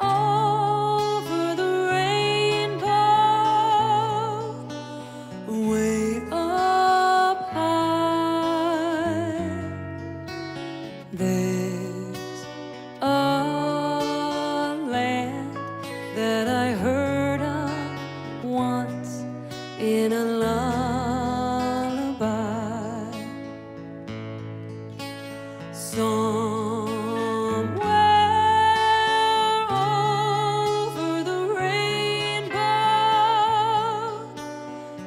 over the rainbow, way up high, there's a land that I heard of once in a lullaby. Somewhere over the rainbow,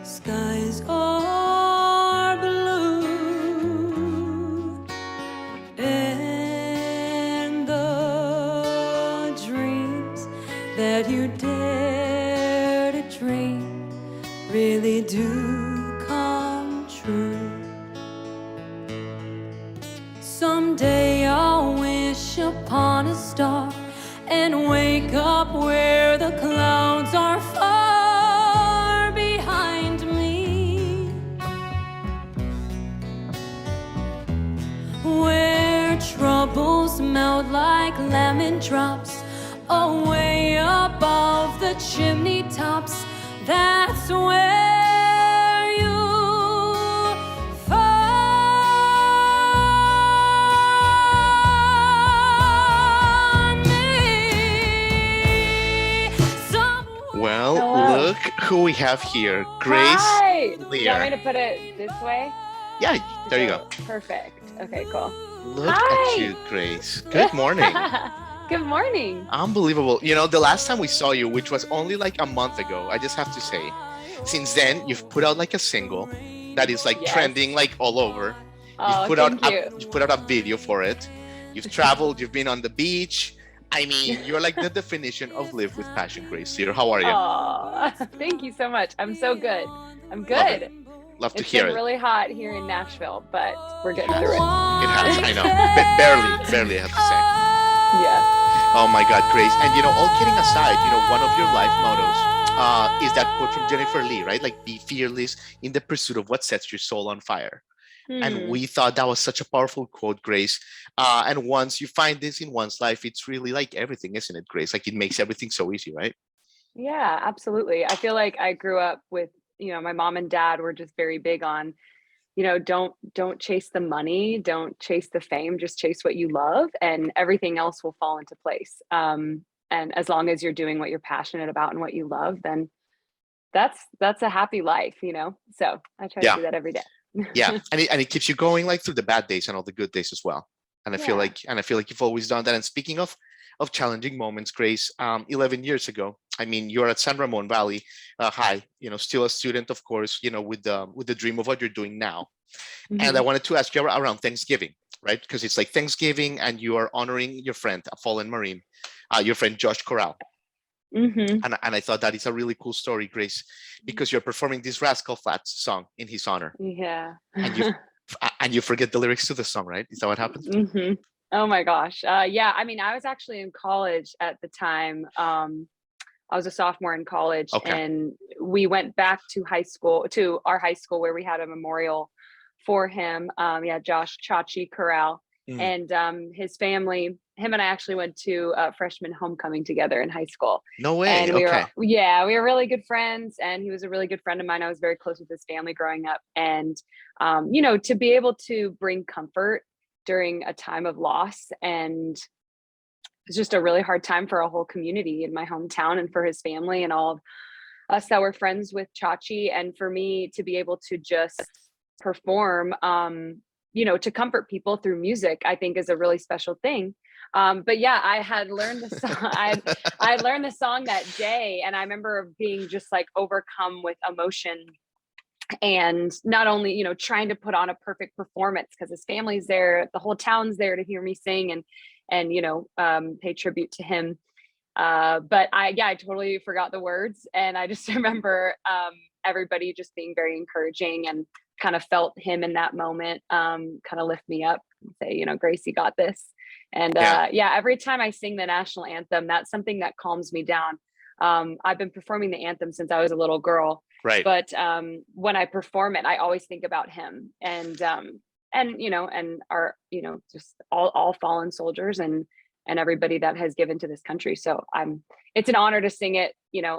skies are blue, and the dreams that you dare to dream really do come true. Someday I'll wish upon a star and wake up where the clouds are far behind me, where troubles melt like lemon drops away above the chimney tops. That's where you'll find me. Well, Hello. look who we have here. Grace Hi. Leer. You want me to put it this way? Yeah, there you go. Perfect. Okay, cool. Look Hi. at you, Grace. Good morning. Good morning. Unbelievable. You know, the last time we saw you, which was only like a month ago, I just have to say, since then, you've put out like a single that is like Yes. trending like all over. Oh, You've thank you. put out a video for it. You've traveled, you've been on the beach. I mean, you're like the definition of live with passion, Grace Leer. How are you? Oh, thank you so much. I'm so good. I'm Love good. it. Love to It's hear been it. really hot here in Nashville, but we're getting It through it. has, I know. Barely, I have to say. Yeah. Oh my God, Grace. And you know, all kidding aside, you know, one of your life mottos is that quote from Jennifer Lee, right? Like, be fearless in the pursuit of what sets your soul on fire. And we thought that was such a powerful quote, Grace. And once you find this in one's life, it's really like everything, isn't it, Grace? Like, it makes everything so easy, right? Yeah, absolutely. I feel like I grew up with, my mom and dad were just very big on, don't chase the money, don't chase the fame, just chase what you love and everything else will fall into place. And as long as you're doing what you're passionate about and what you love, then that's a happy life. So I try to Yeah. do that every day. Yeah. And it keeps you going like through the bad days and all the good days as well. And I feel Yeah. like you've always done that. And speaking of challenging moments, Grace, 11 years ago, I mean, you're at San Ramon Valley High, still a student, of course, with the dream of what you're doing now. And I Mhm. wanted to ask you around Thanksgiving, right? Because it's like Thanksgiving and you are honoring your friend, a fallen Marine, your friend Josh Corral. Mhm. And I thought that is a really cool story, Grace, because you're performing this Rascal Flatts song in his honor, Yeah. and you forget the lyrics to the song, right? Is that what happened? Mhm. Oh my gosh. Yeah, I mean, I was actually in college at the time. I was a sophomore in college Okay. and we went back to our high school where we had a memorial for him. Josh Chachi Corral and his family, him and I actually went to freshman homecoming together in high school. No way. And Okay. we were really good friends and he was a really good friend of mine. I was very close with his family growing up. And, to be able to bring comfort during a time of loss, and it's just a really hard time for a whole community in my hometown and for his family and all of us that were friends with Chachi. And for me to be able to just perform, to comfort people through music, I think is a really special thing. But yeah, I had learned the song. I learned the song that day, and I remember being just like overcome with emotion, and not only trying to put on a perfect performance because his family's there, the whole town's there to hear me sing and pay tribute to him. But I totally forgot the words, and I just remember everybody just being very encouraging and kind of felt him in that moment kind of lift me up and say, Grace, you got this. And every time I sing the national anthem, that's something that calms me down. I've been performing the anthem since I was a little girl, Right. but when I perform it, I always think about him. And and and our just all fallen soldiers and everybody that has given to this country. So it's an honor to sing it,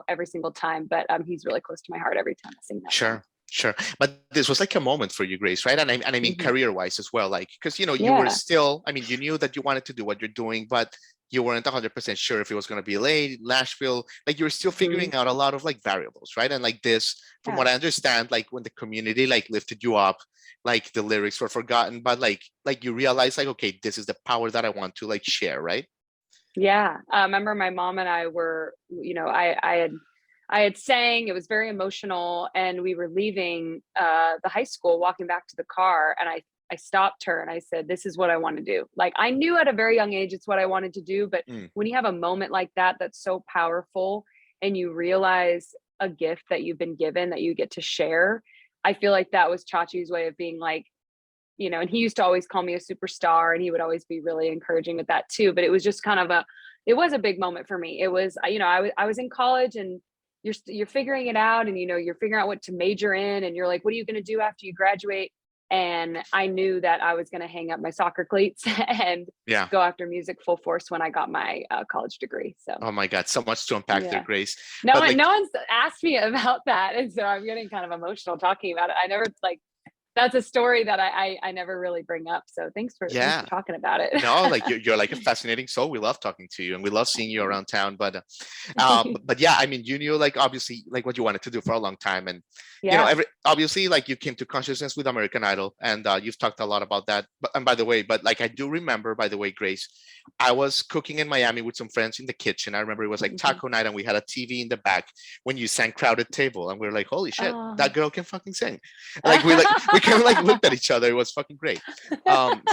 every single time. But he's really close to my heart every time I sing that song. Sure. But this was like a moment for you, Grace, right? And I mean, Mhm. career-wise as well, like, because, you were Yeah. still, I mean, you knew that you wanted to do what you're doing, but you weren't 100% sure if it was going to be LA, Nashville, like you were still Mhm. figuring out a lot of like variables, right? And like this, from Yeah. what I understand, like when the community like lifted you up, like the lyrics were forgotten, but like you realize like, okay, this is the power that I want to like share, right? Yeah. I remember my mom and I were, I had sang, it was very emotional, and we were leaving the high school, walking back to the car, and I stopped her and I said, "This is what I want to do." Like, I knew at a very young age it's what I wanted to do, but Mm, when you have a moment like that that's so powerful and you realize a gift that you've been given that you get to share, I feel like that was Chachi's way of being like, and he used to always call me a superstar, and he would always be really encouraging with that too. But it was just kind of it was a big moment for me. It was, I was in college, and you're figuring it out, and you're figuring out what to major in, and you're like, what are you going to do after you graduate? And I knew that I was going to hang up my soccer cleats and yeah. go after music full force when I got my college degree. So Oh my God, so much to unpack there, yeah, Grace. no But one, like, no one's asked me about that, and so I'm getting kind of emotional talking about it. I never like that's a story that I never really bring up. So thanks for yeah. talking about it. No, like you're like a fascinating soul. We love talking to you and we love seeing you around town. But yeah, I mean, you knew like obviously like what you wanted to do for a long time, and Yeah. every obviously like you came to consciousness with American Idol, and you've talked a lot about that. But and by the way, but like I do remember, by the way, Grace, I was cooking in Miami with some friends in the kitchen. I remember it was like Mhm. taco night, and we had a TV in the back when you sang "Crowded Table," and we were like, "Holy shit, that Oh. girl can fucking sing!" We kind of like looked at each other. It was fucking great.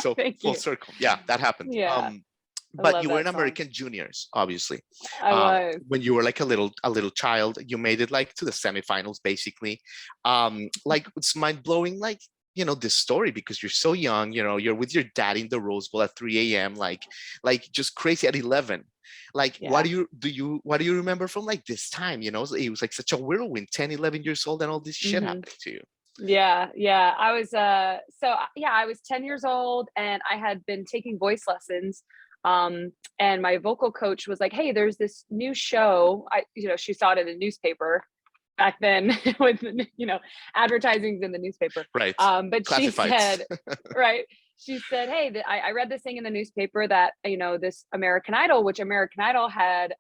So Thank full you. circle, yeah, that happened. Yeah, I But love you were in that song. American Juniors, obviously. I was. When you were like a little child, you made it like to the semifinals, basically. Like it's mind blowing, like this story, because you're so young. You're with your dad in the Rose Bowl at 3 a.m. Like just crazy at 11. Like Yeah. what do you remember from like this time? It was like such a whirlwind, 10, 11 years old, and all this shit Mhm. happening to you. Yeah, yeah. I was yeah, I was 10 years old, and I had been taking voice lessons. And my vocal coach was like, "Hey, there's this new show." She saw it in a newspaper back then with advertisings in the newspaper. Right. But she Classifieds. said, right, she said, "Hey, I read this thing in the newspaper that this American Idol, which American Idol had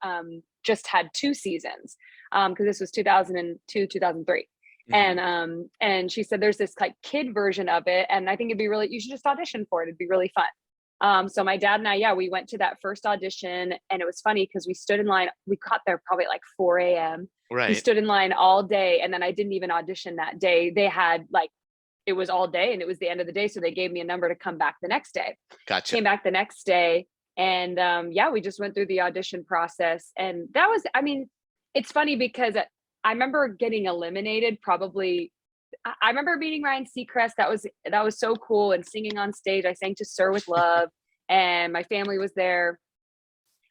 just had 2 seasons, because this was 2002, 2003." Mhm. And she said there's this like kid version of it, and I think you should just audition for it. It'd be really fun. So my dad and I, yeah, we went to that first audition, and it was funny because we stood in line. We got there probably at like 4 a.m. We Right. stood in line all day, and then I didn't even audition that day. They had like it was all day, and it was the end of the day, so they gave me a number to come back the next day. Gotcha. Came back the next day, and yeah, we just went through the audition process, and that was, I mean, it's funny because I remember getting eliminated probably. I remember meeting Ryan Seacrest. That was so cool, and singing on stage. I sang to Sir with Love, and my family was there.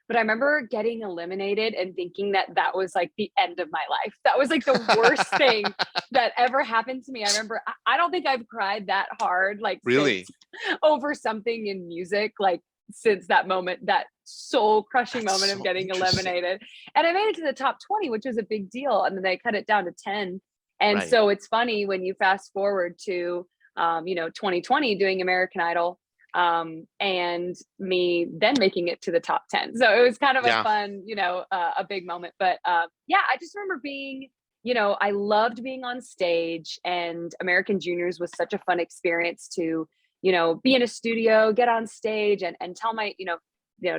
But I remember getting eliminated and thinking that that was like the end of my life. That was like the worst thing that ever happened to me. I remember I don't think I've cried that hard like since Really? over something in music, like since that moment, that soul crushing That's moment of so getting interesting. eliminated. And I made it to the top 20, which was a big deal. And then they cut it down to 10. And Right. so it's funny when you fast forward to 2020 doing American Idol, and me then making it to the top 10. So it was kind of a Yeah. fun, a big moment. But yeah, I just remember being, I loved being on stage, and American Juniors was such a fun experience to, be in a studio, get on stage, and tell my,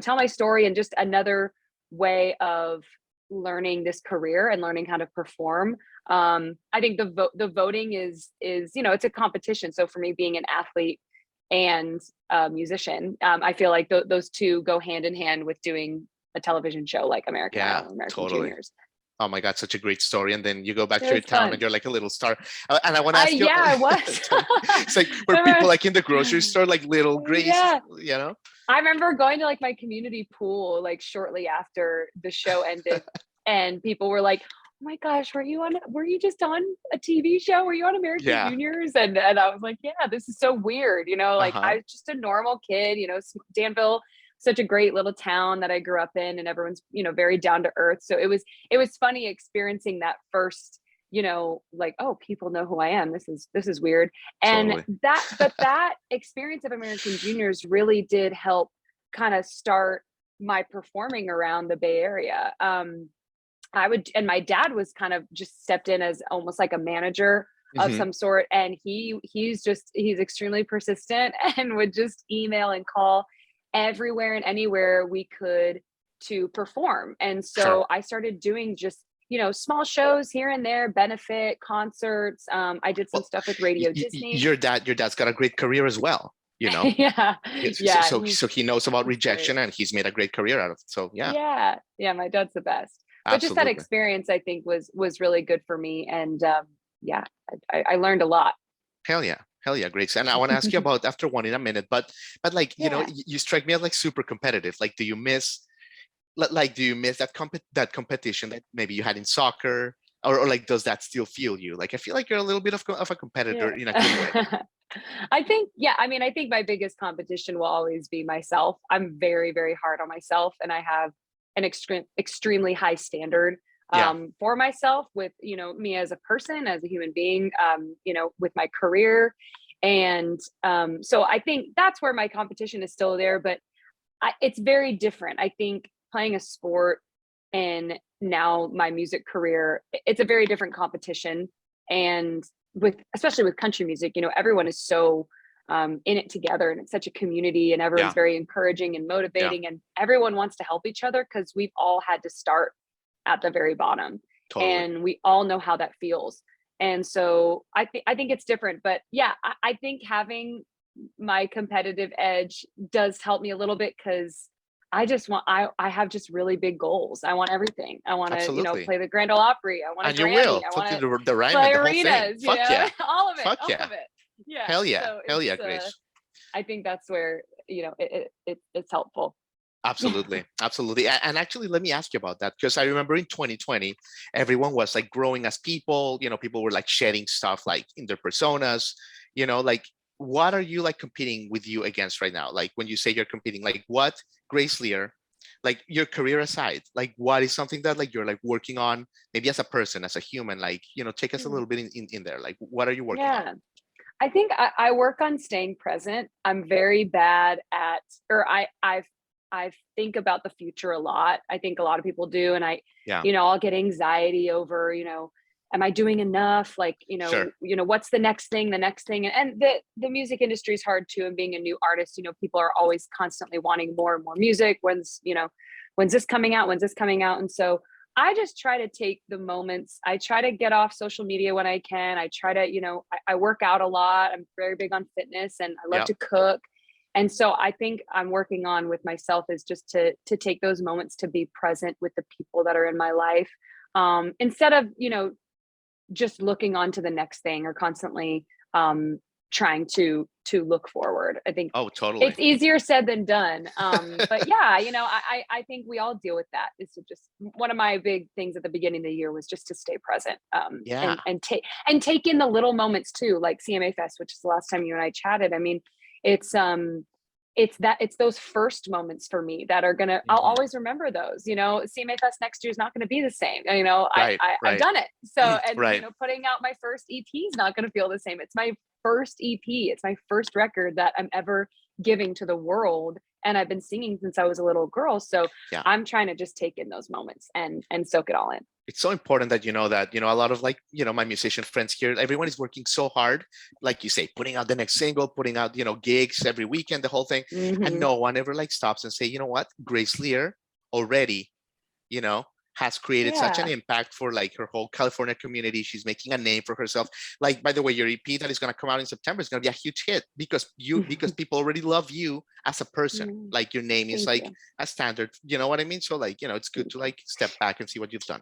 tell my story, and just another way of learning this career and learning how to perform. I think the voting is it's a competition. So for me, being an athlete and a musician, I feel like those two go hand in hand with doing a television show like American Yeah, Idol and American totally. Juniors. Oh my God, such a great story. And then you go back It to your was town and fun. you're like a little star. And I want to ask you, Yeah, I was. it's like for people Remember- like in the grocery store, like little Grace, yeah, you know? I remember going to like my community pool like shortly after the show ended, and people were like, my gosh, were you just on a TV show? Were you on American Yeah. Juniors? And I was like, yeah, this is so weird. Like Uh-huh. I was just a normal kid, Danville, such a great little town that I grew up in, and everyone's, very down to earth. So it was funny experiencing that first, like, oh, people know who I am. This is weird. And Totally. that experience of American Juniors really did help kind of start my performing around the Bay Area. And my dad was kind of just stepped in as almost like a manager of Hmm. some sort. And he's extremely persistent and would just email and call everywhere and anywhere we could to perform. And Sure. so I started doing just, small shows here and there, benefit concerts. I did some Well, stuff with Radio Disney. your dad's got a great career as well, you know. Yeah. So, Yeah. so he knows about He's great. rejection, and he's made a great career out of it. So yeah, Yeah. Yeah. My dad's the best. But just that absolutely. experience, I think, was really good for me. And yeah, I learned a lot. Hell yeah, Grace. And I want to ask you about after one in a minute, but like, Yeah. you strike me as like super competitive. Like, do you miss that competition that maybe you had in soccer, or like, does that still fuel you? Like, I feel like you're a little bit of a competitor Yeah. in a good way. I think, yeah, I mean, I think my biggest competition will always be myself. I'm very, very hard on myself, and I have an extremely high standard Yeah. for myself with, me as a person, as a human being, with my career. And so I think that's where my competition is still there, but it's very different. I think playing a sport and now my music career, it's a very different competition. And especially with country music, everyone is so in it together, and it's such a community, and everyone's Yeah. very encouraging and Yeah. motivating, and everyone wants to help each other because we've all had to start at the very bottom, Totally. and we all know how that feels. And so I think it's different, but yeah, I think having my competitive edge does help me a little bit because I have just really big goals. I want everything. I want to, Absolutely. play the Grand Ole Opry. I want a And you Grammy. will I put want to the Ryman, play the whole thing. arenas, Fuck yeah. all of it, Fuck all yeah. of it. Yeah. Hell yeah. So Hell it's yeah, Grace. I think that's where, it's helpful. Absolutely. Absolutely. And actually, let me ask you about that, because I remember in 2020, everyone was like growing as people, people were like shedding stuff like in their personas, like, what are you like competing with you against right now? Like, when you say you're competing, like, what, Grace Lear, like, your career aside, like, what is something that like you're like working on, maybe as a person, as a human, like, take us a little bit in there. Like, what are you working on? Yeah. I think I work on staying present. I'm very bad at, or I think about the future a lot. I think a lot of people do, and Yeah. I'll get anxiety over, am I doing enough? Like, Sure. what's the next thing? The next thing, and the music industry is hard too. And being a new artist, people are always constantly wanting more and more music. When's this coming out? When's this coming out? And so I just try to take the moments. I try to get off social media when I can. I try to, I work out a lot. I'm very big on fitness, and I love Yeah. to cook. And so I think I'm working on with myself is just to take those moments to be present with the people that are in my life. Instead of, just looking on to the next thing, or constantly trying to look forward. I think Oh, totally. it's easier said than done. But yeah, I think we all deal with that. Is to just, one of my big things at the beginning of the year was just to stay present, Yeah. and take in the little moments too, like CMA Fest, which is the last time you and I chatted. I mean, it's it's those first moments for me that are gonna, I'll Mhm. always remember those. CMA Fest next year is not gonna be the same. Right. I've Right. done it. So, and Right. putting out my first EP is not gonna feel the same. It's my first EP. It's my first record that I'm ever giving to the world. And I've been singing since I was a little girl. So Yeah. I'm trying to just take in those moments and soak it all in. It's so important that a lot of, like, my musician friends here, everyone is working so hard, like you say, putting out the next single, putting out, gigs every weekend, the whole thing. And Hmm. no one ever like stops and say, you know what, Grace Lear already, you know, has created such an Yeah. impact for like her whole California community. She's making a name for herself. Like, by the way, your EP that is going to come out in September is going to be a huge hit because people already love you as a person. Mm, Like, your name is thank like you. a standard, you know what I mean? So, like, it's good to like step back and see what you've done.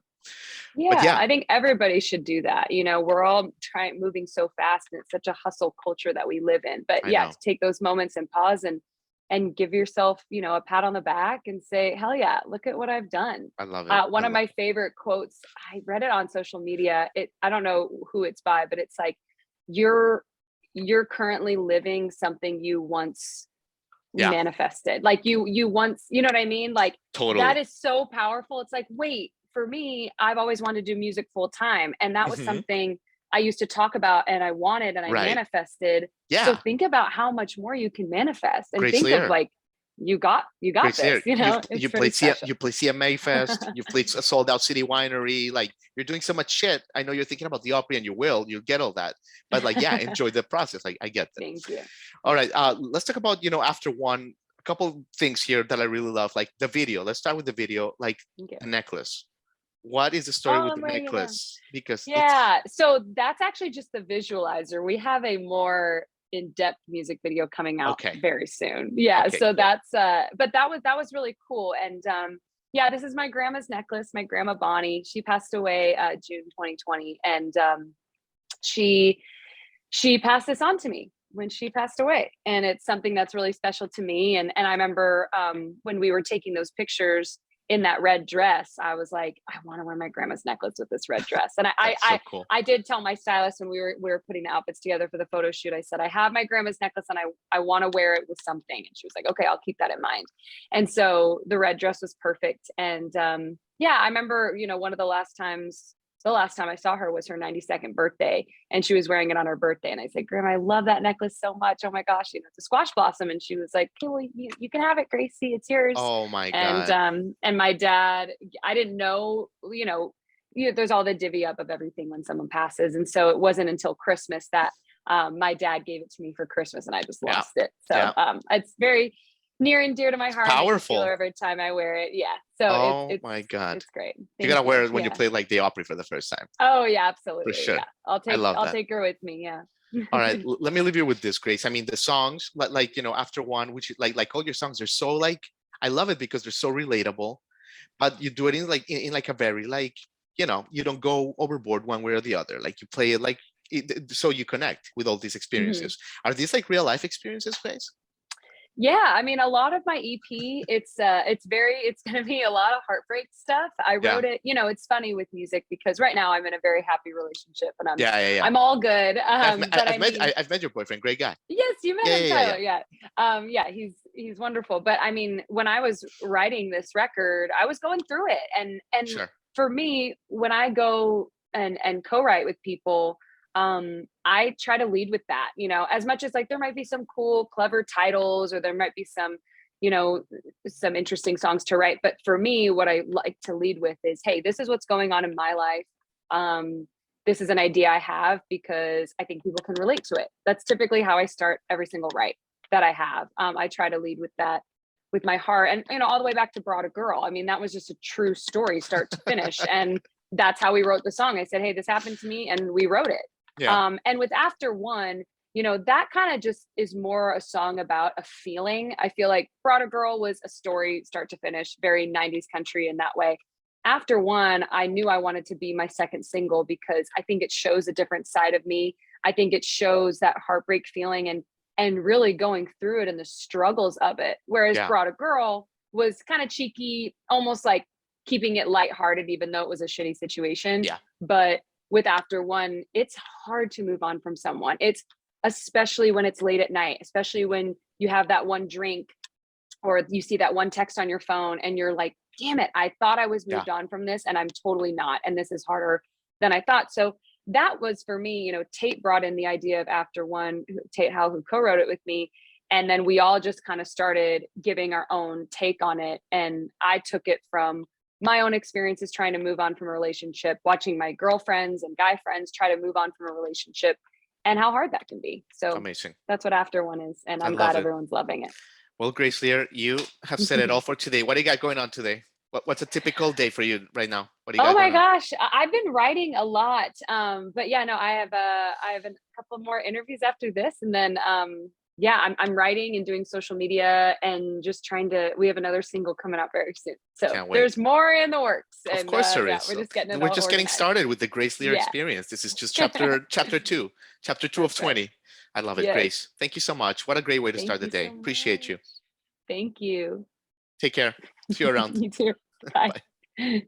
But Yeah, yeah, I think everybody should do that. We're all moving so fast, and it's such a hustle culture that we live in. But I yeah, know. to take those moments and pause and and give yourself, you know, a pat on the back and say, hell yeah, look at what I've done. I love it. One I of love my favorite quotes, I read it on social media. I don't know who it's by, but it's like, you're currently living something you once Yeah. manifested. Like you once, you know what I mean? Like Totally. that is so powerful. It's like, wait, for me, I've always wanted to do music full time. And that was Mhm. something I used to talk about and I wanted and I Right. manifested. Yeah. So think about how much more you can manifest and Grace think Leer. of like, you got Grace this, Leer, you know, it's you pretty played special. you played CMA Fest, you've played a sold out city winery, like you're doing so much shit. I know you're thinking about the Opry and you'll get all that. But like, yeah, enjoy the process. Like I get that. Thank you. All right. Let's talk about, After One, a couple things here that I really love, like the video. Let's start with the video, like Okay. the necklace. What is the story with I'm the ready to go. necklace? Because Yeah, so that's actually just the visualizer. We have a more in-depth music video coming out Okay. very soon. Yeah, Okay, so cool. that's but that was really cool. And yeah, this is my grandma's necklace, my grandma Bonnie. She passed away June 2020, and she passed this on to me when she passed away, and it's something that's really special to me. And I remember when we were taking those pictures in that red dress, I was like, I want to wear my grandma's necklace with this red dress. And That's so cool. I did tell my stylist when we were putting the outfits together for the photo shoot, I said, I have my grandma's necklace and I want to wear it with something. And she was like, okay, I'll keep that in mind. And so the red dress was perfect. And yeah, I remember, one of the last time I saw her was her 92nd birthday, and she was wearing it on her birthday. And I said, Grandma, I love that necklace so much. Oh my gosh, it's a squash blossom. And she was like, okay, well, you can have it, Gracie. It's yours. Oh my God. And my dad, I didn't know, there's all the divvy up of everything when someone passes. And so it wasn't until Christmas that my dad gave it to me for Christmas, and I just lost it. So it's very near and dear to my heart. Powerful. I feel every time I wear it. Yeah. So it's my God. it's great. You gotta wear it when you play like the Opry for the first time. Oh yeah, absolutely. For sure. Yeah. I'll take her with me. Yeah. All right. Let me leave you with this, Grace. I mean, the songs, like After One, which like all your songs are so like, I love it because they're so relatable, but you do it in like a very like, you don't go overboard one way or the other. Like you play it like so you connect with all these experiences. Are these like real life experiences, Grace? Yeah, I mean, a lot of my EP, it's going to be a lot of heartbreak stuff. I wrote it, it's funny with music because right now I'm in a very happy relationship, and I'm all good. I've met your boyfriend, great guy. Yes, you met him, Tyler. Yeah, he's wonderful. But I mean, when I was writing this record, I was going through it, and Sure. For me, when I go and co-write with people, I try to lead with that, as much as like there might be some cool, clever titles, or there might be some, some interesting songs to write. But for me, what I like to lead with is, hey, this is what's going on in my life. This is an idea I have because I think people can relate to it. That's typically how I start every single write that I have. I try to lead with that, with my heart, and all the way back to Brought a Girl. I mean, that was just a true story, start to finish. And that's how we wrote the song. I said, hey, this happened to me, and we wrote it. Yeah. And with After One, that kind of just is more a song about a feeling. I feel like Brought a Girl was a story, start to finish, very 90s country in that way. After One, I knew I wanted to be my second single because I think it shows a different side of me. I think it shows that heartbreak feeling and really going through it and the struggles of it. Whereas Brought a Girl was kind of cheeky, almost like keeping it lighthearted, even though it was a shitty situation. Yeah. But with After One, it's hard to move on from someone. It's especially when it's late at night, especially when you have that one drink or you see that one text on your phone and you're like, damn it, I thought I was moved on from this and I'm totally not. And this is harder than I thought. So that was for me, Tate brought in the idea of After One, Tate Howell, who co-wrote it with me. And then we all just kind of started giving our own take on it. And I took it from my own experiences trying to move on from a relationship, watching my girlfriends and guy friends try to move on from a relationship, and how hard that can be. So amazing. That's what After One is. And I'm glad everyone's loving it. Well, Grace Leer, you have said it all for today. What do you got going on today? What's a typical day for you right now? What do you got going on? Gosh, I've been writing a lot. But yeah, no, I have a couple more interviews after this. And then I'm writing and doing social media and just we have another single coming out very soon. So there's more in the works. Of course there is. We're just getting started with the Grace Leer experience. This is just chapter 2 of 20. I love it, Grace. Thank you so much. What a great way to start the day. Appreciate you. Thank you. Take care. See you around. You too. Bye. Bye.